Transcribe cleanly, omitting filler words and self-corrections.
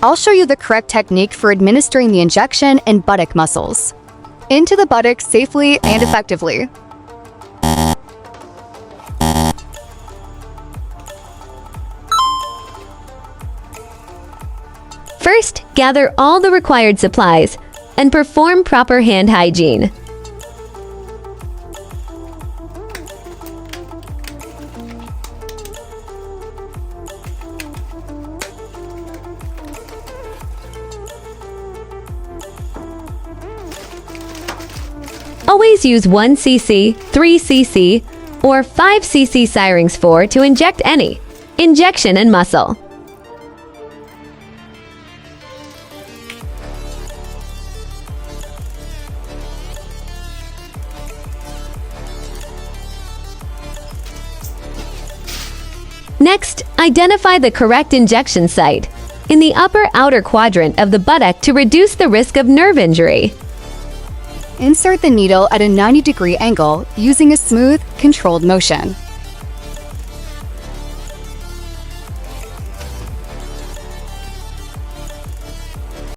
I'll show you the correct technique for administering the injection in buttock muscles. Into the buttocks safely and effectively. First, gather all the required supplies and perform proper hand hygiene. Always use 1 cc, 3 cc, or 5 cc Syrinx 4 to inject any injection in muscle. Next, identify the correct injection site in the upper outer quadrant of the buttock to reduce the risk of nerve injury. Insert the needle at a 90-degree angle using a smooth, controlled motion.